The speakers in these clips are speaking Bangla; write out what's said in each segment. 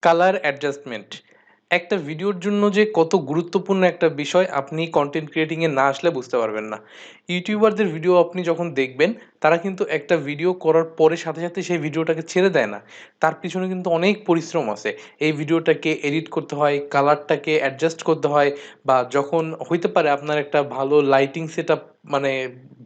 কালার অ্যাডজাস্টমেন্ট একটা ভিডিওর জন্য যে কত গুরুত্বপূর্ণ একটা বিষয় আপনি কন্টেন্ট ক্রিয়েটিংয়ে না আসলে বুঝতে পারবেন না। ইউটিউবারদের ভিডিও আপনি যখন দেখবেন তারা কিন্তু একটা ভিডিও করার পরে সাথে সাথে সেই ভিডিওটাকে ছেড়ে দেয় না। তার পিছনে কিন্তু অনেক পরিশ্রম আছে। এই ভিডিওটাকে এডিট করতে হয়, কালারটাকে অ্যাডজাস্ট করতে হয়, বা যখন হইতে পারে আপনার একটা ভালো লাইটিং সেটআপ, মানে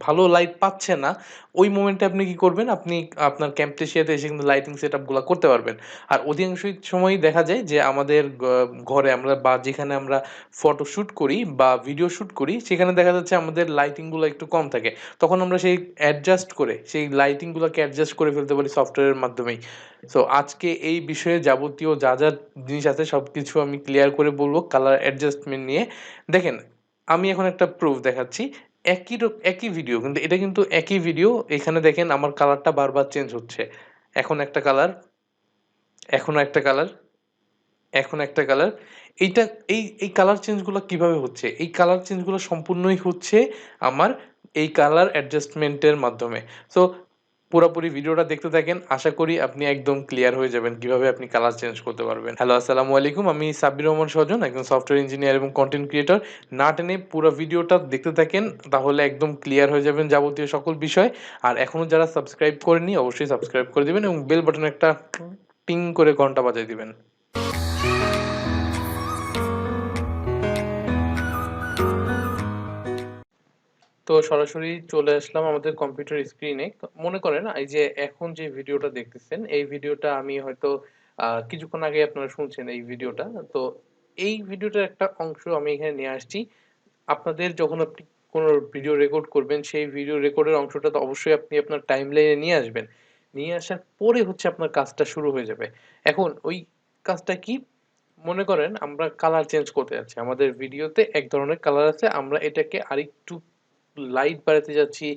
ভালো লাইট পাচ্ছে না, ওই মোমেন্টে আপনি কি করবেন, আপনি আপনার ক্যাম্পটেশিয়াতে এসে কিন্তু লাইটিং সেটআপগুলো করতে পারবেন। আর অধিকাংশই সময়ই দেখা যায় যে আমাদের ঘরে আমরা বা যেখানে আমরা ফটো শুট করি বা ভিডিও শুট করি সেখানে দেখা যাচ্ছে আমাদের লাইটিংগুলো একটু কম থাকে। তখন আমরা সেই অ্যাডজাস্ট করে সেই লাইটিংগুলোকে অ্যাডজাস্ট করে ফেলতে পারি সফটওয়্যারের মাধ্যমেই। সো আজকে এই বিষয়ে যাবতীয় যা যা জিনিস আছে সব কিছু আমি ক্লিয়ার করে বলবো কালার অ্যাডজাস্টমেন্ট নিয়ে। দেখেন, আমি এখন একটা প্রুফ দেখাচ্ছি। একই ভিডিও, কিন্তু এটা কিন্তু একই ভিডিও। এখানে দেখেন আমার কালারটা বারবার চেঞ্জ হচ্ছে। এখন একটা কালার, এখন একটা কালার, এখন একটা কালার। এইটা এই কালার চেঞ্জগুলো কিভাবে হচ্ছে? এই কালার চেঞ্জগুলো সম্পূর্ণই হচ্ছে আমার এই কালার অ্যাডজাস্টমেন্টের মাধ্যমে। সো পুরোপুরি ভিডিওটা দেখতে থাকেন। আশা করি আপনি একদম ক্লিয়ার হয়ে যাবেন কিভাবে আপনি কালার চেঞ্জ করতে পারবেন। হ্যালো, আসসালামু আলাইকুম। আমি সাব্বির রহমান সজন, একজন সফটওয়্যার ইঞ্জিনিয়ার এবং কনটেন্ট ক্রিয়েটর। না টেনে পুরো ভিডিওটা দেখতে থাকেন, তাহলে একদম ক্লিয়ার হয়ে যাবেন যাবতীয় সকল বিষয়। আর এখনো যারা সাবস্ক্রাইব করেননি অবশ্যই সাবস্ক্রাইব করে দিবেন এবং বেল বাটনে একটা টিং করে ঘন্টা বাজিয়ে দিবেন। তো সরাসরি চলে আসলাম আমাদের কম্পিউটার স্ক্রিনে। মনে করেন এই যে এখন যে ভিডিওটা দেখতেছেন, এই ভিডিওটা আমি হয়তো কিছুক্ষণ আগে আপনারা শুনছেন এই ভিডিওটা। তো এই ভিডিওটার একটা অংশ আমি এখানে নিয়ে আসছি। আপনাদের যখন আপনি কোনো ভিডিও রেকর্ড করবেন, সেই ভিডিও রেকর্ডের অংশটা তো অবশ্যই আপনি আপনার টাইমলাইনে নিয়ে আসবেন। নিয়ে আসার পরে হচ্ছে আপনার কাজটা শুরু হয়ে যাবে। এখন ওই কাজটা কি? মনে করেন আমরা কালার চেঞ্জ করতে যাচ্ছি। আমাদের ভিডিওতে এক ধরনের কালার আছে, আমরা এটাকে আরেকটু লাইট বাড়াতে যাচ্ছি,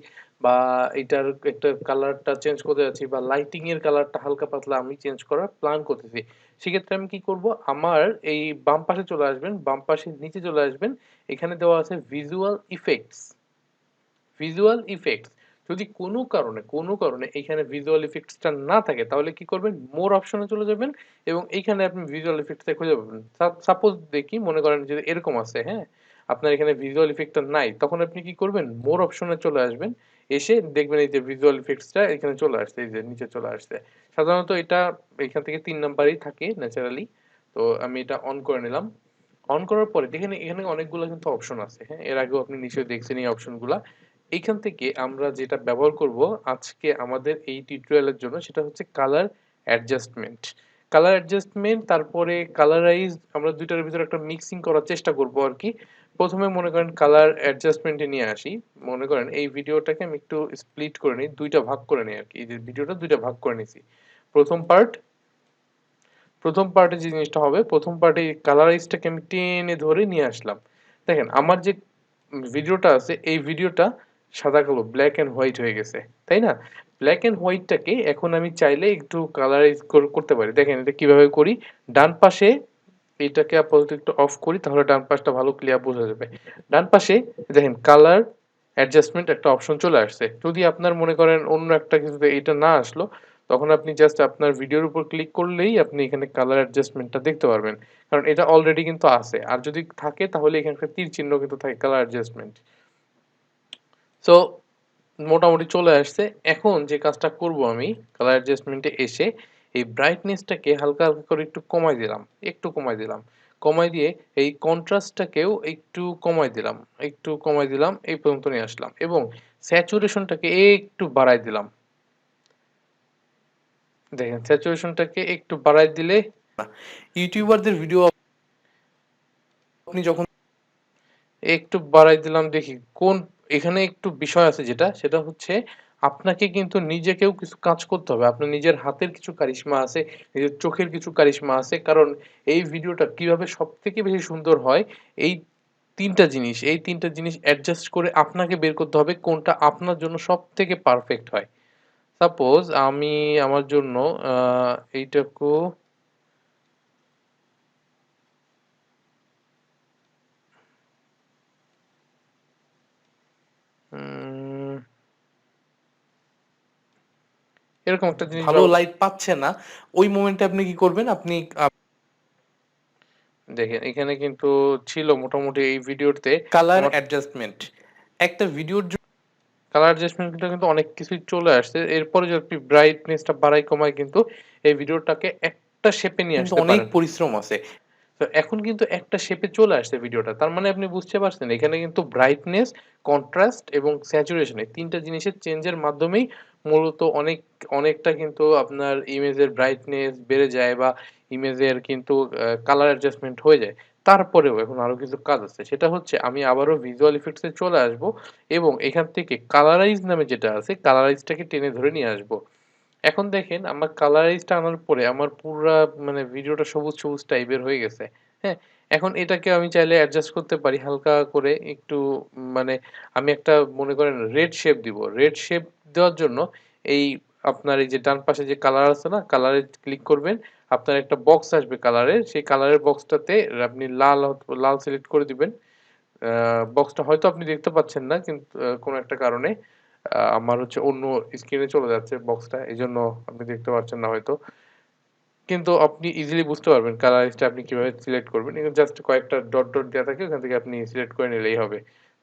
বা এটার একটা কালারটা চেঞ্জ করতে যাচ্ছি, বা লাইটিং এর কালারটা হালকা পাতলা আমি চেঞ্জ করার প্ল্যান করতেছি। সেক্ষেত্রে আমি কি করব, আমার এই বাম পাশে চলে আসবেন, বাম পাশের নিচে চলে আসবেন। এখানে দেওয়া আছে ভিজুয়াল ইফেক্টস। ভিজুয়াল ইফেক্টস, যদি কোনো কারণে এখানে ভিজুয়াল ইফেক্টসটা না থাকে তাহলে কি করবেন, মোর অপশনে চলে যাবেন এবং এইখানে আপনি ভিজুয়াল ইফেক্টসটা খুঁজে পাবেন। সাপোজ দেখি, মনে করেন যদি এরকম আছে, হ্যাঁ, আপনার এখানে ভিজুয়াল ইফেক্টটা নাই, তখন আপনি কি করবেন, মোর অপশনে চলে আসবেন। এসে দেখবেন এই যে ভিজুয়াল ইফেক্টসটা এখানে চলে আসছে, এই যে নিচে চলে আসছে। সাধারণত এটা এখান থেকে 3 নাম্বারই থাকে ন্যাচারালি। তো আমি এটা অন করে নিলাম। অন করার পরে দেখেন এখানে অনেকগুলো কিন্তু অপশন আছে, হ্যাঁ, এর আগেও আপনি নিশ্চয়ই দেখছেন এই অপশনগুলা। এইখান থেকে আমরা যেটা ব্যবহার করব আজকে আমাদের এই টিউটোরিয়ালের জন্য, সেটা হচ্ছে কালার অ্যাডজাস্টমেন্ট। কালার অ্যাডজাস্টমেন্ট, তারপরে কালারাইজ, আমরা দুইটার ভিতরে একটা মিক্সিং করার চেষ্টা করব আর কি। প্রথমে মনে করেন কালার অ্যাডজাস্টমেন্টে নিয়ে আসি। মনে করেন এই ভিডিওটাকে আমি একটু স্প্লিট করে নিই, দুইটা ভাগ করে নিই আর কি। এই যে ভিডিওটা দুইটা ভাগ করে নিছি। প্রথম পার্ট, প্রথম পার্টে যে জিনিসটা হবে, প্রথম পার্টে কালারাইজটাকে আমি টেনে ধরে নিয়ে আসলাম। দেখেন আমার যে ভিডিওটা আছে, এই ভিডিওটা সাদা কালো, ব্ল্যাক এন্ড হোয়াইট হয়ে গেছে, তাই না? ব্ল্যাক এন্ড হোয়াইটটাকে এখন আমি চাইলে একটু কালারাইজ করতে পারি। দেখেন এটা কিভাবে করি। ডান পাশে এটাকে আপাতত একটু অফ করি, তাহলে ডান পাশটা ভালো ক্লিয়ার বোঝা যাবে। ডান পাশে দেখেন কালার অ্যাডজাস্টমেন্ট একটা অপশন চলে আসছে। যদি আপনার মনে করেন অন্য একটা কিছুতে এটা না আসলো, তখন আপনি জাস্ট আপনার ভিডিওর উপর ক্লিক করলেই আপনি এখানে কালার অ্যাডজাস্টমেন্টটা দেখতে পারবেন। কারণ এটা অলরেডি কিন্তু আছে। আর যদি থাকে তাহলে এখানকার তীর চিহ্ন কিন্তু থাকে কালার অ্যাডজাস্টমেন্ট। সো মোটামুটি চলে আসছে। এখন যে কাজটা করব আমি, কালার অ্যাডজাস্টমেন্টে এসে এই ব্রাইটনেসটাকে হালকা হালকা করে একটু কমাই দিলাম, একটু কমাই দিলাম। কমাই দিয়ে এই কন্ট্রাস্টটাকেও একটু কমাই দিলাম, একটু কমাই দিলাম, এই পর্যন্ত নিয়ে আসলাম এবং স্যাচুরেশনটাকে একটু বাড়াই দিলাম। দেখেন স্যাচুরেশনটাকে একটু বাড়াই দিলে ইউটিউবারদের ভিডিও আপনি যখন একটু বাড়াই দিলাম, দেখি কোন, এখানে একটু বিষয় আছে যেটা, সেটা হচ্ছে আপনাকে কিন্তু নিজেকেও কিছু কাজ করতে হবে। আপনার নিজের হাতের কিছু কারিশমা আছে, নিজের চোখের কিছু কারিশমা আছে। কারণ এই ভিডিওটা কিভাবে সবথেকে বেশি সুন্দর হয়, এই 3টা জিনিস অ্যাডজাস্ট করে আপনাকে বের করতে হবে কোনটা আপনার জন্য সবথেকে পারফেক্ট হয়। সাপোজ আমি আমার জন্য এইটাকু উম এরকম একটা জিনিস ভালো লাইট পাচ্ছে না, ওই মোমেন্টে আপনি কি করবেন, আপনি দেখেন এখানে কিন্তু ছিল মোটামুটি এই ভিডিওতে কালার আমার অ্যাডজাস্টমেন্ট একটা ভিডিওর কালার অ্যাডজাস্টমেন্ট কিন্তু অনেক কিছুই চলে আসছে। এরপরে যদি আপনি ব্রাইটনেসটা বাড়াই কমাই কিন্তু এই ভিডিওটাকে একটা শেপে নিয়ে কিন্তু আসতে অনেক পারেন। পরিশ্রম আছে। তো এখন কিন্তু একটা শেপে চলে আসছে ভিডিওটা। তার মানে আপনি বুঝতে পারছেন এখানে কিন্তু ব্রাইটনেস, কন্ট্রাস্ট এবং স্যাচুরেশন এই ৩ টা জিনিসের চেঞ্জের মাধ্যমেই মূলত অনেকটা কিন্তু আপনার ইমেজের ব্রাইটনেস বেড়ে যায় বা ইমেজের কিন্তু কালার অ্যাডজাস্টমেন্ট হয়ে যায়। তারপরেও এখন আরো কিছু কাজ আছে। সেটা হচ্ছে আমি আবারও ভিজুয়াল ইফেক্টস এ চলে আসবো এবং এখান থেকে কালারাইজ নামে যেটা আছে কালারাইজটাকে টেনে ধরে নিয়ে আসবো। এখন দেখেন আমার কালারাইজটা আনার পরে আমার পুরা মানে ভিডিওটা সবুজ, সবুজ টাইপের হয়ে গেছে। হ্যাঁ? এখন এটাকে আমি চাইলে অ্যাডজাস্ট করতে পারি হালকা করে একটু মানে আমি একটা মনে করেন রেড শেপ দিব। রেড শেপ দেওয়ার জন্য এই আপনার এই যে ডান পাশে যে কালার আছে না? কালারে ক্লিক করবেন। আপনার একটা বক্স আসবে কালারের। সেই কালারের বক্সটাতে আপনি লাল সিলেক্ট করে দিবেন। আ বক্সটা হয়তো আপনি দেখতে পাচ্ছেন না কিন্তু কোনো একটা কারণে আমার হচ্ছে অন্য স্ক্রিনে চলে যাচ্ছে বক্সটা। এজন্য আপনি দেখতে পাচ্ছেন না হয়তো। কিন্তু আপনি ইজিলি বুঝতে পারবেন কালারিংটা আপনি কিভাবে সিলেক্ট করবেন। এখানে জাস্ট কয়েকটা ডট দেয়া থাকে ওখান থেকে আপনি সিলেক্ট করে নিলেই হবে।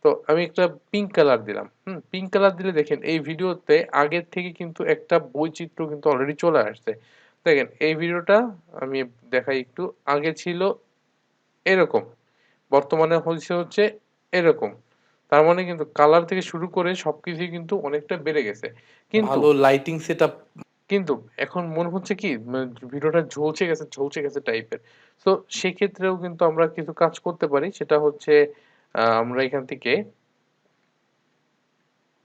তো আমি একটা পিঙ্ক কালার দিলাম। পিঙ্ক কালার দিলে দেখেন এই ভিডিওতে আগের থেকে কিন্তু একটা বৈচিত্র্য কিন্তু অলরেডি চলে আসছে। দেখেন এই ভিডিওটা আমি দেখাই একটু। আগে ছিল এরকম। বর্তমানে হচ্ছে এরকম। তার মানে কিন্তু কালার থেকে শুরু করে সবকিছুই কিন্তু অনেকটা বেড়ে গেছে। কিন্তু ভালো লাইটিং সেটআপ কিন্তু এখন মনে হচ্ছে কি ভিডিওটা ঝলসে গেছে টাইপের। তো সেক্ষেত্রেও কিন্তু আমরা কিছু কাজ করতে পারি। সেটা হচ্ছে আমরা এখান থেকে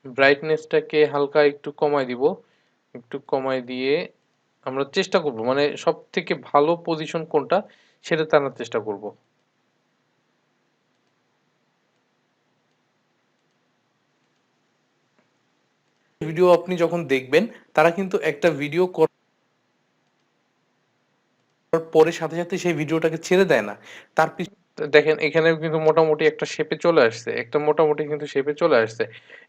ব্রাইটনেসটাকে হালকা একটু কমায় দিব। একটু কমায় দিয়ে আমরা চেষ্টা করব মানে সবথেকে ভালো পজিশন কোনটা সেটাতে আনার চেষ্টা করব। ভিডিও আপনি যখন দেখবেন তারা কিন্তু একটা ভিডিও করার পরে সাথে, সাথে সেই ভিডিওটাকে ছেড়ে দেয় না। তার তো দেখেন এখানেও কিন্তু মোটামুটি একটা শেপে চলে আসছে। একটা মোটামুটি কিন্তু শেপে চলে আসছে।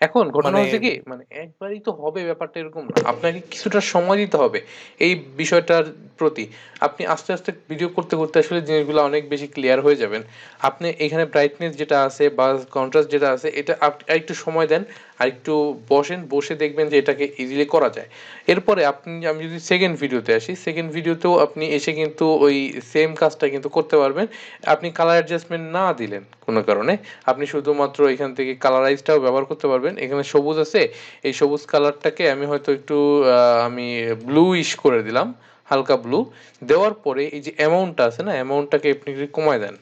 এখন ঘটনা মানে হচ্ছে কি মানে একবারেই তো হবে ব্যাপারটা এরকম না। আপনাকে কিছুটা সময় দিতে হবে এই বিষয়টার প্রতি। আপনি আস্তে, আস্তে ভিডিও করতে, করতে আসলে জিনিসগুলো অনেক বেশি ক্লিয়ার হয়ে যাবেন। আপনি এখানে ব্রাইটনেস যেটা আছে বা কন্ট্রাস্ট যেটা আছে এটা আরেকটু সময় দেন, আরেকটু বসেন, বসে দেখবেন যে এটাকে ইজিলি করা যায়। এরপরে আমি যদি সেকেন্ড ভিডিওতে আসি, সেকেন্ড ভিডিওতেও আপনি এসে কিন্তু ওই সেম কাজটা কিন্তু করতে পারবেন। আপনি কালার অ্যাডজাস্টমেন্ট না দিলেন কোনো কারণে, আপনি শুধুমাত্র এখান থেকে কালারাইজটাও ব্যবহার করতে পারবেন। এখানে সবুজ আছে, এই সবুজ কালারটাকে আমি হয়তো একটু আমি ব্লুইশ করে দিলাম, হালকা ব্লু। দেওয়ার পরে এই যে অ্যামাউন্টটা আছে না, অ্যামাউন্টটাকে আপনি একটু কমায় দেন।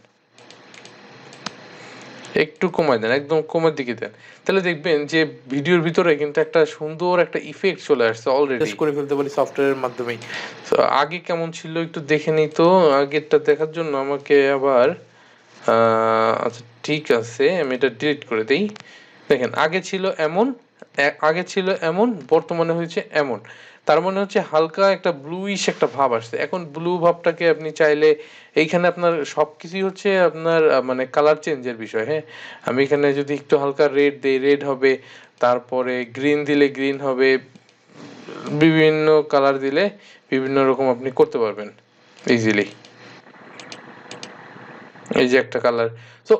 একটু কমায় দেন, একদম কমের দিকে দেন। তাহলে দেখবেন যে ভিডিওর ভিতরে কিন্তু একটা সুন্দর একটা ইফেক্ট চলে আসছে অলরেডি। অ্যাডজাস্ট করে ফেলতে পারি সফটওয়্যারের মাধ্যমেই। তো আগে কেমন ছিল একটু দেখে নিই তো। আগেরটা দেখার জন্য আমাকে আবার আচ্ছা ঠিক আছে আমি এটা ডিলিট করে দেই। দেখেন আগে ছিল এমন বর্তমানে হয়েছে এমন। তার মানে হচ্ছে হালকা একটা ব্লুইশ একটা ভাব আসছে। এখন ব্লু ভাবটাকে আপনি চাইলে এইখানে আপনার সবকিছুই হচ্ছে আপনার মানে কালার চেঞ্জের বিষয়, হ্যাঁ? আমি এখানে যদি একটু হালকা রেড দেই রেড হবে, তারপরে গ্রিন দিলে গ্রিন হবে, বিভিন্ন কালার দিলে বিভিন্ন রকম আপনি করতে পারবেন ইজিলি। এই যে একটা কালার। সো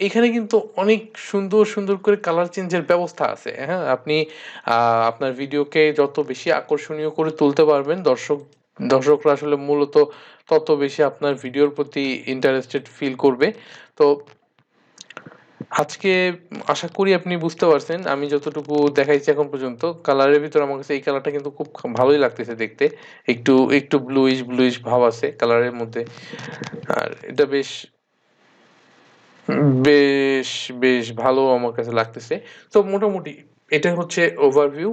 এখানে কিন্তু অনেক সুন্দর, সুন্দর করে কালার চেঞ্জের ব্যবস্থা আছে। হ্যাঁ? আপনি আপনার ভিডিওকে যত বেশি আকর্ষণীয় করে তুলতে পারবেন, দর্শকরা আসলে মূলত তত বেশি আপনার ভিডিওর প্রতি ইন্টারেস্টেড ফিল করবে। তো আজকে আশা করি আপনি বুঝতে পারছেন। আমি যতটুকু দেখাইছি এখন পর্যন্ত, কালারের ভিতরে আমার কাছে এই কালারটা কিন্তু খুব ভালোই লাগতেছে দেখতে। একটু ব্লুইশ ভাব আছে কালারের মধ্যে। আর এটা বেশ, বেশ ভালো আমার কাছে লাগতেছে। তো মোটামুটি এটাই হচ্ছে ওভারভিউ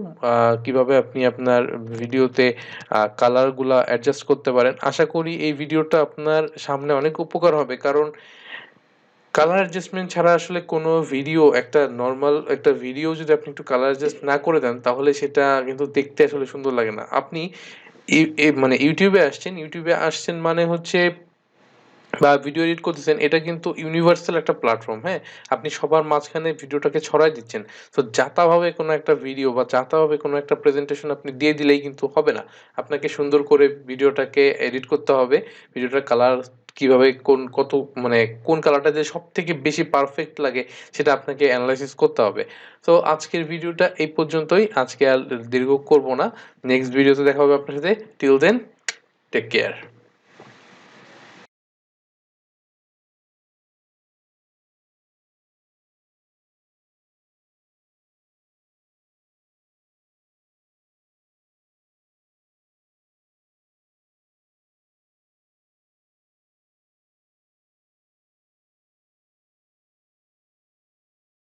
কিভাবে আপনি আপনার ভিডিওতে কালার গুলা অ্যাডজাস্ট করতে পারেন। আশা করি এই ভিডিওটা আপনার সামনে অনেক উপকার হবে। কারণ কালার অ্যাডজাস্টমেন্ট ছাড়া আসলে কোনো ভিডিও একটা ভিডিও যদি আপনি একটু কালার অ্যাডজাস্ট না করে দেন তাহলে সেটা কিন্তু দেখতে আসলে সুন্দর লাগে না। আপনি মানে YouTube এ আসছেন মানে হচ্ছে বা ভিডিও এডিট করতেছেন এটা কিন্তু ইউনিভার্সাল একটা প্ল্যাটফর্ম, হ্যাঁ? আপনি সবার মাঝখানে ভিডিওটাকে ছড়ায় দিচ্ছেন। তো জাতাভাবে কোনো একটা ভিডিও বা জাতাভাবে কোনো একটা প্রেজেন্টেশন আপনি দিয়ে দিলেই কিন্তু হবে না। আপনাকে সুন্দর করে ভিডিওটাকে এডিট করতে হবে। ভিডিওটার কালার কিভাবে কত মানে কোন কালারটা যে সবথেকে বেশি পারফেক্ট লাগে সেটা আপনাকে এনালাইসিস করতে হবে। তো আজকের ভিডিওটা এই পর্যন্তই। আজকে আর দীর্ঘ করব না। নেক্সট ভিডিওতে দেখা হবে আপনার সাথে। Till then take care.